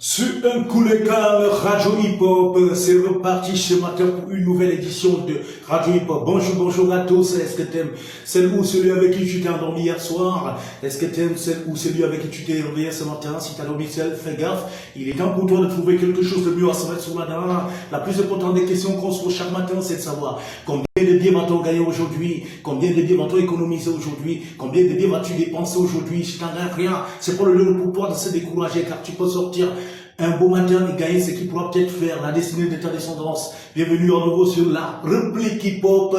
Sur un coup de calme, Radio Hip Hop, c'est reparti ce matin pour une nouvelle édition de Radio Hip Hop. Bonjour à tous. Est-ce que t'aimes celle ou celui avec qui tu t'es endormi hier soir? Est-ce que t'aimes celle ou celui avec qui tu t'es réveillé ce matin? Si t'as dormi seul, fais gaffe. Il est temps pour toi de trouver quelque chose de mieux à se mettre sur la dent. La plus importante des questions qu'on se pose chaque matin, c'est de savoir combien de billets va-t-on gagner aujourd'hui? Combien de billets va-t-on économiser aujourd'hui? Combien de billets vas-tu dépenser aujourd'hui? Si t'en gagnes rien, c'est pas le lieu pour toi de se décourager, car tu peux sortir un beau matin et gagner ce qui pourra peut-être faire la destinée de ta descendance. Bienvenue à nouveau sur la réplique hip-hop,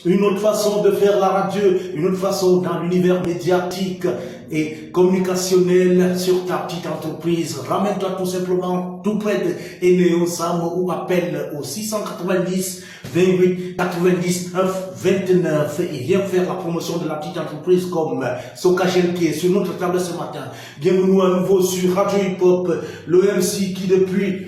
une autre façon de faire la radio, une autre façon dans l'univers médiatique et communicationnel sur ta petite entreprise. Ramène-toi tout simplement tout près de Enéo Sam ou appelle au 690 28 99 29 et viens faire la promotion de la petite entreprise comme Sokagel qui est sur notre table ce matin. Bienvenue à nouveau sur Radio Hip Hop, le MC qui depuis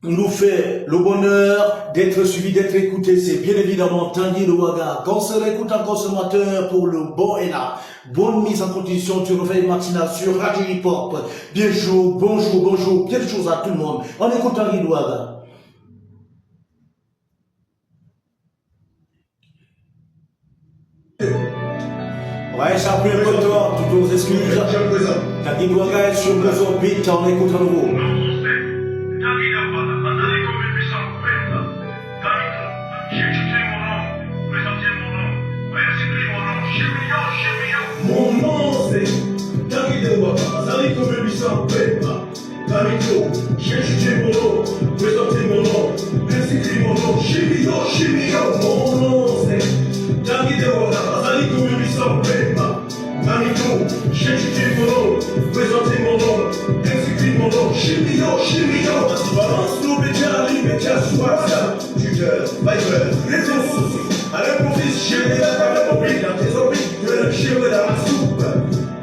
nous fait le bonheur d'être suivi, d'être écouté. C'est bien évidemment Tanguy de Ouaga. Qu'on se réécoute encore ce matin pour le bon et la bonne mise en condition du réveil matinal sur Radio Hip Hop. Bonjour, quelque chose à tout le monde. On écoute Tanguy de Ouaga. Ouais, ça a pris un peu de temps, toutes nos excuses. Tanguy de Ouaga est sur le beat, on écoute à nouveau. Mon nom c'est Tanguy de Ouaga, Zali comme 800 Pemba. Carito, j'ai chuté mon nom, présenté mon nom, inscrit mon nom, chimio. Mon nom c'est Tanguy de Ouaga, Zali comme 800 Pemba. Carito, j'ai chuté mon nom, présenté mon nom, inscrit mon nom, chimio. Balance nos médias sur WhatsApp, Twitter, Viber, réseaux sociaux. À l'improviste, j'ai des affaires mobiles dans tes orbites, que le chien de la soupe.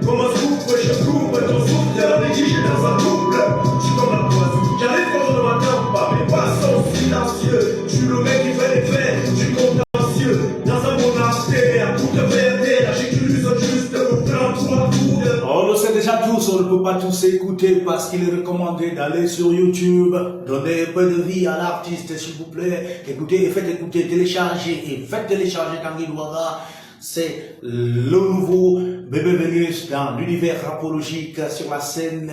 Comme un soupe, je coupe ton souffle, t'es la négligée dans un couple. Tu comme un poison, j'arrive quand on ne m'attend pas, mais pas sans silencieux. Je suis le mec qui fait les faits, du contentieux. Dans un monastère, pour te faire taire, j'écris juste pour prendre 3 coups de... On le sait déjà tous, on ne peut pas tous écouter parce qu'il est recommandé d'aller sur YouTube, donner un peu de vie à l'artiste, s'il vous plaît. Écoutez et faites écouter, télécharger et faites télécharger Tanguy de Ouaga. C'est le nouveau bébé Vénus dans l'univers rapologique sur la scène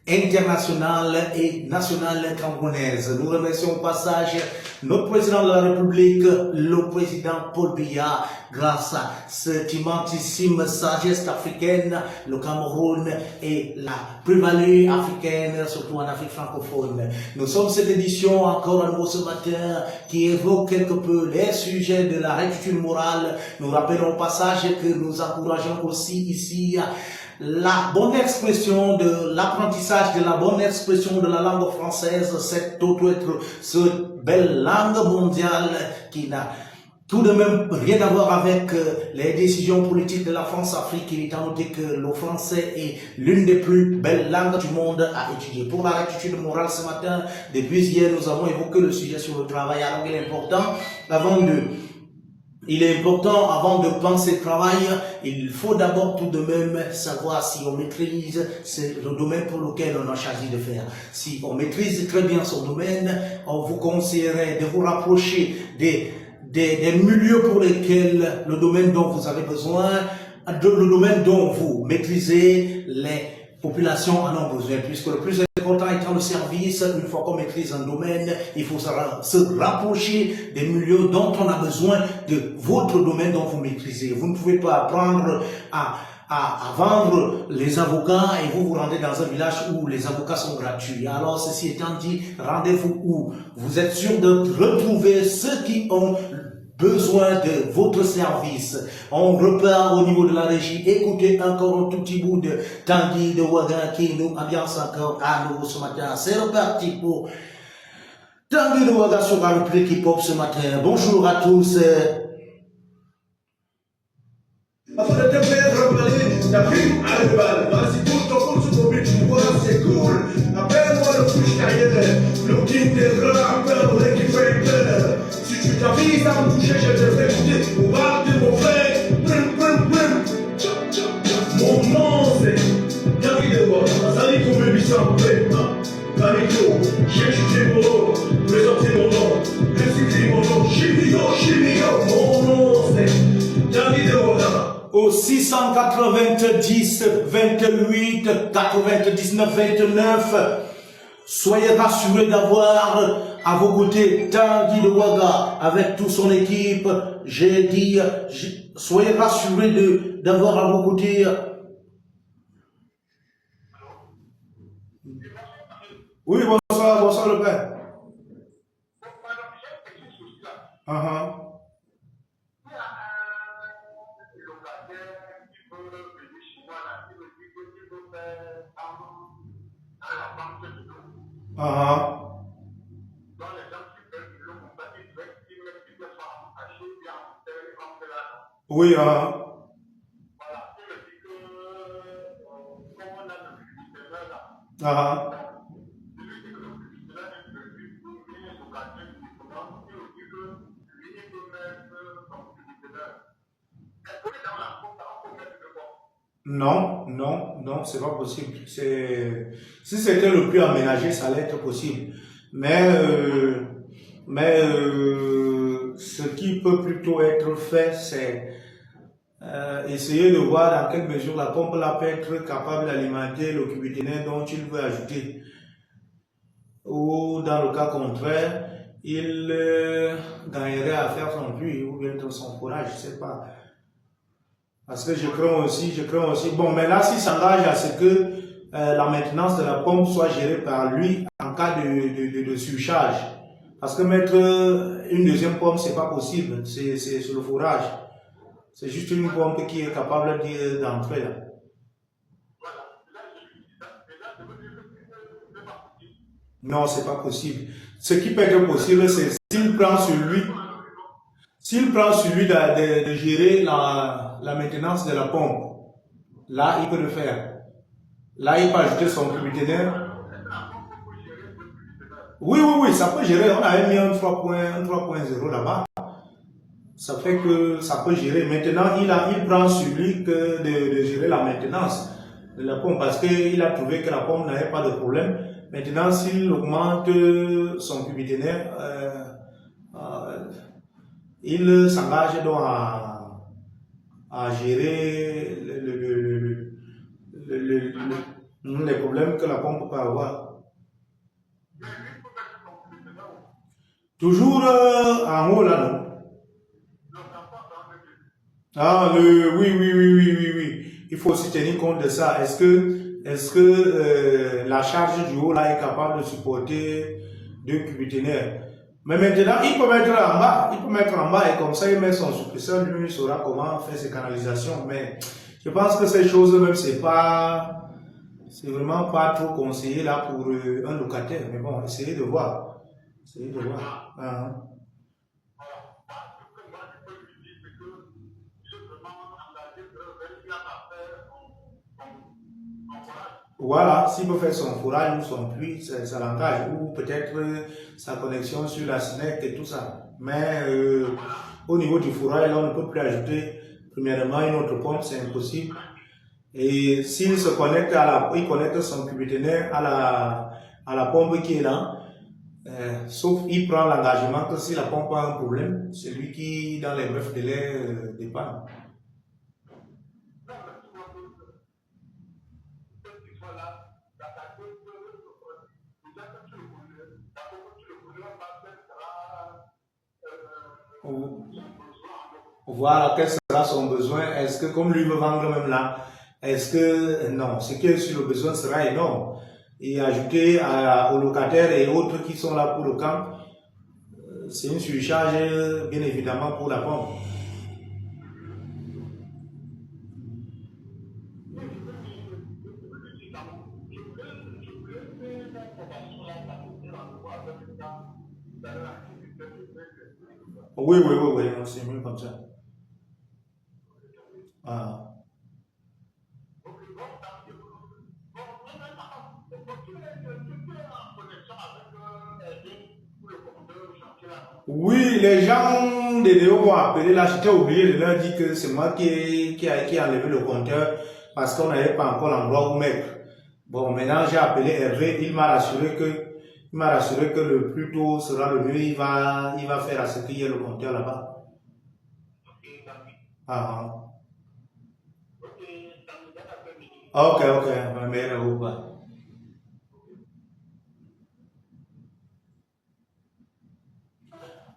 internationale et nationale camerounaise. Nous remercions au passage notre président de la République, le président Paul Biya. Grâce à cette immensissime sagesse africaine, le Cameroun est la plus-value africaine, surtout en Afrique francophone. Nous sommes cette édition encore à nouveau ce matin qui évoque quelque peu les sujets de la rectitude morale. Nous rappelons au passage que nous encourageons aussi ici la bonne expression de l'apprentissage de la bonne expression de la langue française, cette belle langue mondiale qui n'a tout de même rien à voir avec les décisions politiques de la France-Afrique. Il est à noter que le français est l'une des plus belles langues du monde à étudier. Pour la rectitude morale ce matin, depuis hier, nous avons évoqué le sujet sur le travail. Alors il est important, avant de penser travail, il faut d'abord tout de même savoir si on maîtrise le domaine pour lequel on a choisi de faire. Si on maîtrise très bien son domaine, on vous conseillerait de vous rapprocher des milieux pour lesquels le domaine dont vous avez besoin, le domaine dont vous maîtrisez, les populations en ont besoin, puisque le plus important étant le service. Une fois qu'on maîtrise un domaine, il faut se rapprocher des milieux dont on a besoin de votre domaine dont vous maîtrisez. Vous ne pouvez pas apprendre à vendre les avocats et vous vous rendez dans un village où les avocats sont gratuits. Alors, ceci étant dit, rendez-vous où vous êtes sûr de retrouver ceux qui ont besoin de votre service. On repart au niveau de la régie. Écoutez encore un tout petit bout de Tanguy de Ouaga qui nous ambiance encore à nouveau ce matin. C'est reparti pour Tanguy de Ouaga sur la réplique hip-hop ce matin. Bonjour à tous. Afin de te faire reparler, ta prime à le bal. Vas-y, bouge ton compte sur ton but, tu vois, c'est cool. Appelle-moi le push carrière, le king des rappeurs, le qui fait peur. Si tu t'avises à me toucher, je te fais goûter au bar de mon frère. Mon nom c'est Tanguy de Ouaga. Zali comme lui sans prêt. Camito, j'ai chuté mon nom, présenté mon nom, inscrit mon nom, Chimio, mon nom c'est David Roda. Au 690 28 99 29, soyez rassurés d'avoir à vos côtés Tanguy de Ouaga avec toute son équipe. J'ai dit, soyez rassurés d'avoir à vos côtés. Oui, bonsoir, bonsoir le père. Oui, Non, non, non, c'est pas possible. Si c'était le plus aménagé, ça allait être possible. Ce qui peut plutôt être fait, c'est essayer de voir dans quelle mesure la pompe là peut être capable d'alimenter le cubiténaire dont il veut ajouter. Ou dans le cas contraire, il gagnerait à faire son puits ou bien son forage, je sais pas. Parce que je crains aussi. Bon, mais là, s'il s'engage à ce que la maintenance de la pompe soit gérée par lui en cas de surcharge. Parce que mettre une deuxième pompe, c'est pas possible. C'est sur le forage. C'est juste une pompe qui est capable d'entrer là. Non, c'est pas possible. Ce qui peut être possible, c'est s'il prend sur lui de gérer la maintenance de la pompe, là, il peut le faire. Là, il peut ajouter son cubiténaire. Oui, ça peut gérer. On avait mis un 3.0 là-bas. Ça fait que ça peut gérer. Maintenant, il prend sur lui que de gérer la maintenance de la pompe parce qu'il a trouvé que la pompe n'avait pas de problème. Maintenant, s'il augmente son cubiténaire, il s'engage donc à gérer les problèmes que la pompe peut avoir. Toujours en haut là, non? Oui. Il faut aussi tenir compte de ça. Est-ce que la charge du haut là est capable de supporter 2 cubiténaires? Mais maintenant, il peut mettre en bas et comme ça, il met son suppresseur, lui, il saura comment faire ses canalisations. Mais je pense que ces choses, même, c'est vraiment pas trop conseillé là pour un locataire. Mais bon, essayez de voir. Voilà, s'il peut faire son forage ou son puits, ça l'engage, ou peut-être sa connexion sur la SNEC et tout ça. Mais au niveau du forage, là, on ne peut plus ajouter premièrement une autre pompe, c'est impossible. Et s'il se connecte il connecte son cubiténaire à la pompe qui est là, sauf il prend l'engagement que si la pompe a un problème, c'est lui qui, dans les brefs délais, dépanne. Voilà, quel sera son besoin? Est-ce que, comme lui veut vendre même là, est-ce que, non, ce qui est sur le besoin sera énorme. Et ajouter aux locataires et autres qui sont là pour le camp, c'est une surcharge, bien évidemment, pour la pompe. Oui, c'est mieux comme ça. Oui, les gens de Léo vont appeler là, j'étais obligé de leur dire que c'est moi qui ai enlevé le compteur parce qu'on n'avait pas encore l'endroit où mettre. Bon, maintenant j'ai appelé Hervé, il m'a rassuré que le plus tôt sera le mieux, il va faire à ce qu'il y ait le compteur là-bas. Ah, ok, mais ou pas.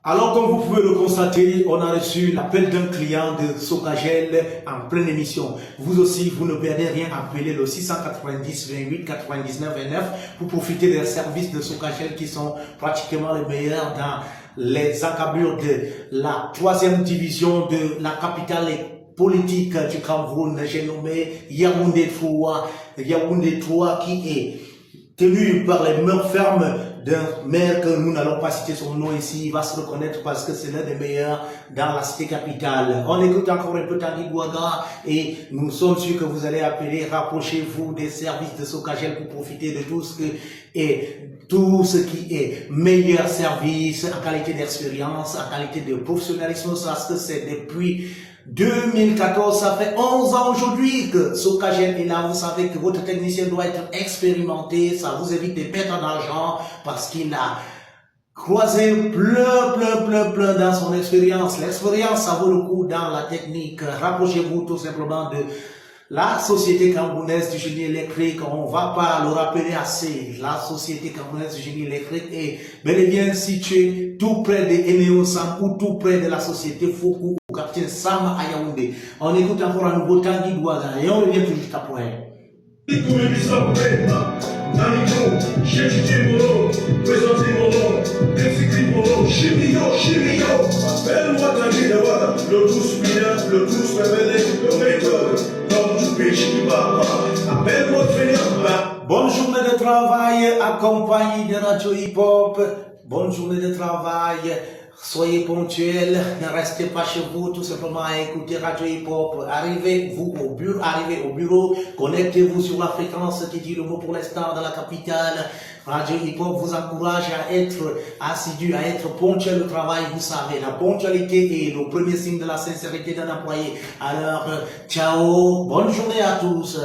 Alors, comme vous pouvez le constater, on a reçu l'appel d'un client de Socagel en pleine émission. Vous aussi, vous ne perdez rien, appelez le 690 28 99 29 pour profiter des services de Socagel qui sont pratiquement les meilleurs dans les encablures de la 3e division de la capitale politique du Cameroun. J'ai nommé Yaoundé 3 qui est tenu par les mains fermes d'un maire que nous n'allons pas citer son nom ici, il va se reconnaître parce que c'est l'un des meilleurs dans la cité capitale. On écoute encore un peu Tanguy Bouaga et nous sommes sûrs que vous allez appeler, rapprochez-vous des services de Socagel pour profiter de tout ce qui est meilleur service, en qualité d'expérience, en qualité de professionnalisme, parce que c'est depuis 2014, ça fait 11 ans aujourd'hui que Socagel est là. Vous savez que votre technicien doit être expérimenté. Ça vous évite de perdre d'argent parce qu'il a croisé plein dans son expérience. L'expérience, ça vaut le coup dans la technique. Rapprochez-vous tout simplement de la société camerounaise du génie électrique. On va pas le rappeler assez. La société camerounaise du génie électrique est bel et bien située tout près de Enéo Sam ou tout près de la société Foucault au quartier Sam à Yaoundé. On écoute encore un nouveau Tanguy Bouaga et on revient tout juste après. Le tous révélé, le méthode, comme du péché qui va pas. Appelle-moi Frédéric. Bonne journée de travail, accompagné de Radio Hip Hop. Bonne journée de travail. Soyez ponctuels, ne restez pas chez vous, tout simplement à écouter Radio Hip Hop. Arrivez au bureau, connectez-vous sur la fréquence qui dit le mot pour l'instant dans la capitale. Radio Hip Hop vous encourage à être assidu, à être ponctuel au travail. Vous savez, la ponctualité est le premier signe de la sincérité d'un employé. Alors, ciao, bonne journée à tous.